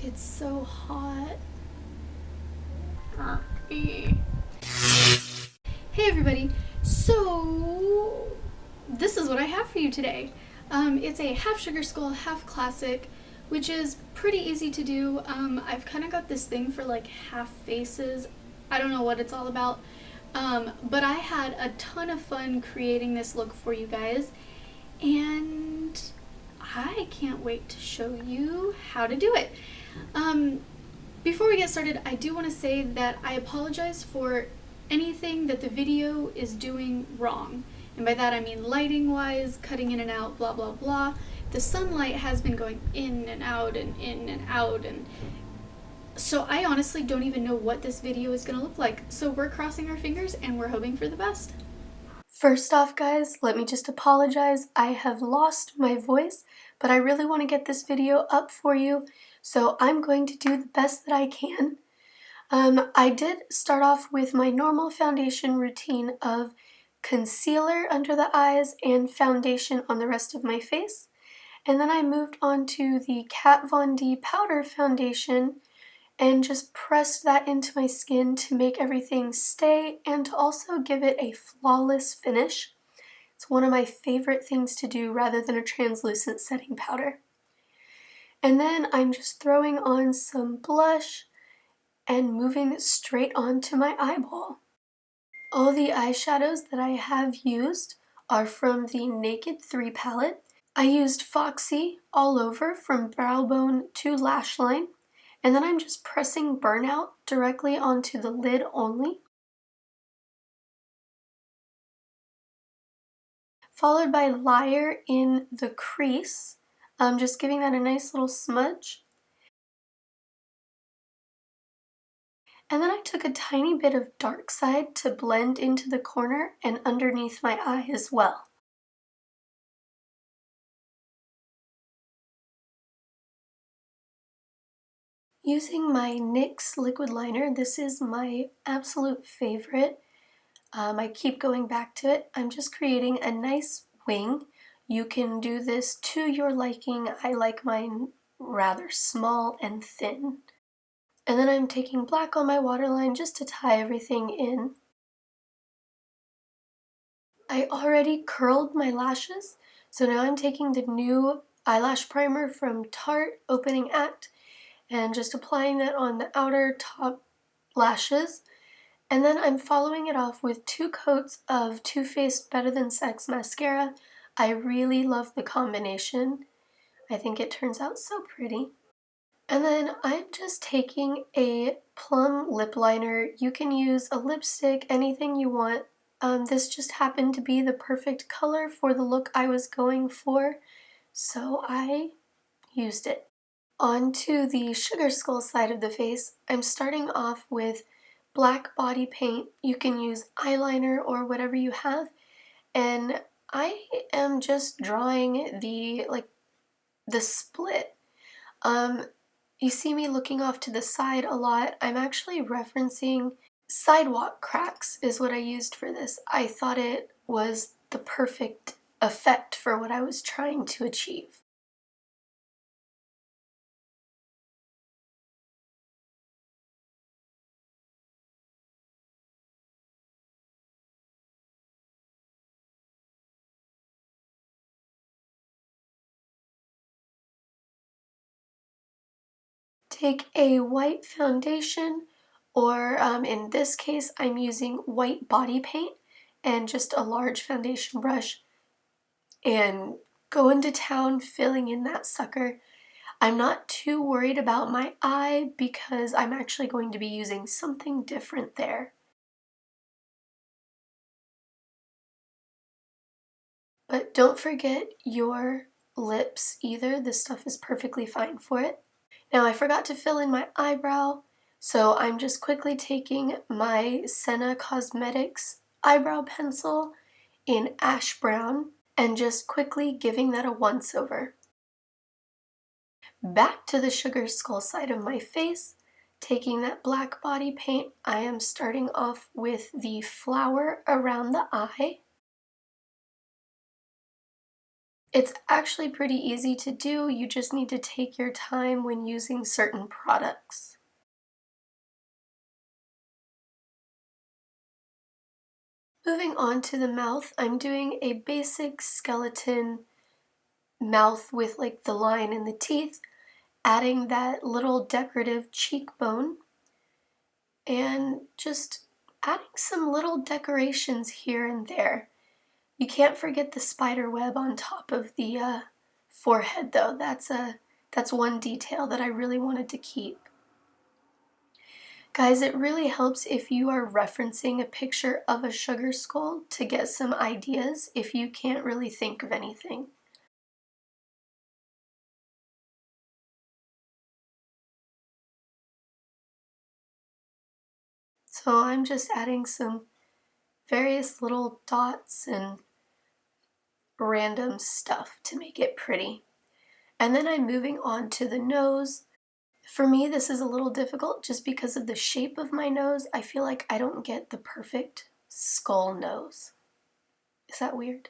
It's so hot. Hey everybody, so this is what I have for you today. It's a half Sugarskull, half classic, which is pretty easy to do. I've kind of got this thing for like half faces. I don't know what it's all about, but I had a ton of fun creating this look for you guys, and I can't wait to show you how to do it. Before we get started, I do want to say that I apologize for anything that the video is doing wrong. And by that I mean lighting wise, cutting in and out, blah blah blah. The sunlight has been going in and out and in and out, and so I honestly don't even know what this video is going to look like. So we're crossing our fingers and we're hoping for the best. First off, guys, let me just apologize. I have lost my voice, but I really want to get this video up for you, so I'm going to do the best that I can. I did start off with my normal foundation routine of concealer under the eyes and foundation on the rest of my face. And then I moved on to the Kat Von D powder foundation and just pressed that into my skin to make everything stay and to also give it a flawless finish. It's one of my favorite things to do rather than a translucent setting powder. And then I'm just throwing on some blush and moving it straight onto my eyeball. All the eyeshadows that I have used are from the Naked 3 palette. I used Foxy all over from brow bone to lash line, and then I'm just pressing Burnout directly onto the lid only, followed by Lair in the crease. I'm just giving that a nice little smudge. And then I took a tiny bit of Darkside to blend into the corner and underneath my eye as well. Using my NYX liquid liner, this is my absolute favorite. I keep going back to it. I'm just creating a nice wing. You can do this to your liking. I like mine rather small and thin. And then I'm taking black on my waterline just to tie everything in. I already curled my lashes, so now I'm taking the new eyelash primer from Tarte Opening Act and just applying that on the outer top lashes. And then I'm following it off with 2 coats of Too Faced Better Than Sex mascara. I really love the combination. I think it turns out so pretty. And then I'm just taking a plum lip liner. You can use a lipstick, anything you want. This just happened to be the perfect color for the look I was going for, so I used it. On to the Sugarskull side of the face, I'm starting off with black body paint. You can use eyeliner or whatever you have, and I am just drawing the split. You see me looking off to the side a lot. I'm actually referencing sidewalk cracks is what I used for this. I thought it was the perfect effect for what I was trying to achieve. Take a white foundation, or in this case I'm using white body paint and just a large foundation brush, and go into town filling in that sucker. I'm not too worried about my eye because I'm actually going to be using something different there. But don't forget your lips either. This stuff is perfectly fine for it. Now I forgot to fill in my eyebrow, so I'm just quickly taking my Senna Cosmetics eyebrow pencil in ash brown and just quickly giving that a once over. Back to the Sugarskull side of my face, taking that black body paint, I am starting off with the flower around the eye. It's actually pretty easy to do, you just need to take your time when using certain products. Moving on to the mouth, I'm doing a basic skeleton mouth with like the line in the teeth, adding that little decorative cheekbone, and just adding some little decorations here and there. You can't forget the spider web on top of the forehead though. That's one detail that I really wanted to keep. Guys, it really helps if you are referencing a picture of a Sugarskull to get some ideas if you can't really think of anything. So I'm just adding some various little dots and random stuff to make it pretty. And then I'm moving on to the nose. For me, this is a little difficult just because of the shape of my nose. I feel like I don't get the perfect skull nose. Is that weird?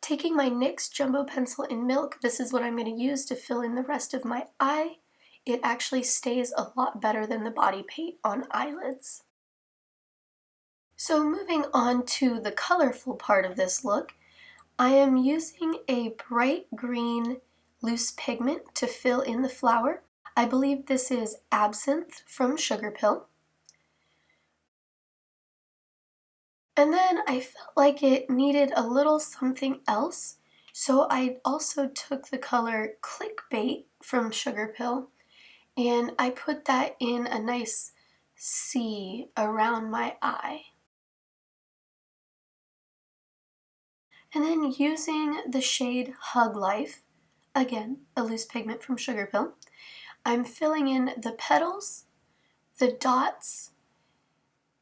Taking my NYX Jumbo Pencil in Milk, this is what I'm going to use to fill in the rest of my eye. It actually stays a lot better than the body paint on eyelids. So moving on to the colorful part of this look, I am using a bright green loose pigment to fill in the flower. I believe this is Absinthe from Sugarpill. And then I felt like it needed a little something else, so I also took the color Clickbait from Sugarpill, and I put that in a nice C around my eye. And then using the shade Hug Life, again, a loose pigment from Sugarpill, I'm filling in the petals, the dots,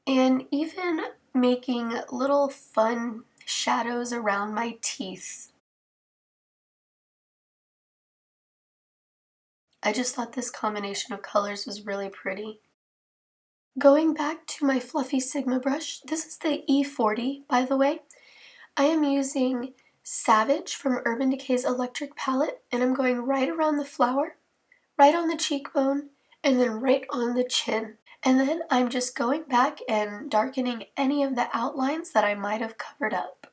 and even making little fun shadows around my teeth. I just thought this combination of colors was really pretty. Going back to my fluffy Sigma brush, this is the E40, by the way. I am using Savage from Urban Decay's Electric Palette, and I'm going right around the flower, right on the cheekbone, and then right on the chin. And then I'm just going back and darkening any of the outlines that I might have covered up.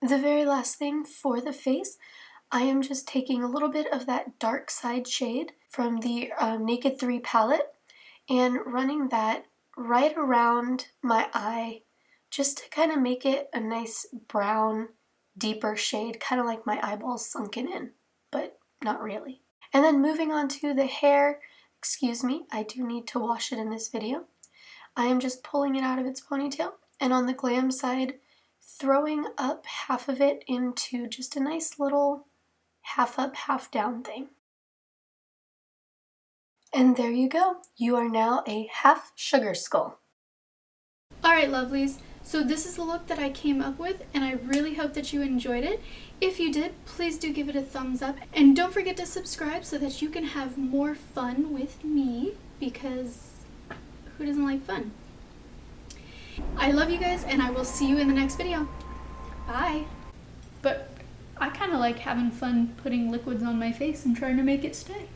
The very last thing for the face, I am just taking a little bit of that Darkside shade from the Naked 3 palette and running that right around my eye just to kind of make it a nice brown, deeper shade, kind of like my eyeballs sunken in, but not really. And then moving on to the hair, excuse me, I do need to wash it in this video. I am just pulling it out of its ponytail, and on the glam side, throwing up half of it into just a nice little half up, half down thing. And there you go. You are now a half Sugarskull. Alright, lovelies. So this is the look that I came up with, and I really hope that you enjoyed it. If you did, please do give it a thumbs up. And don't forget to subscribe so that you can have more fun with me, because who doesn't like fun? I love you guys, and I will see you in the next video. Bye. But I kind of like having fun putting liquids on my face and trying to make it stay.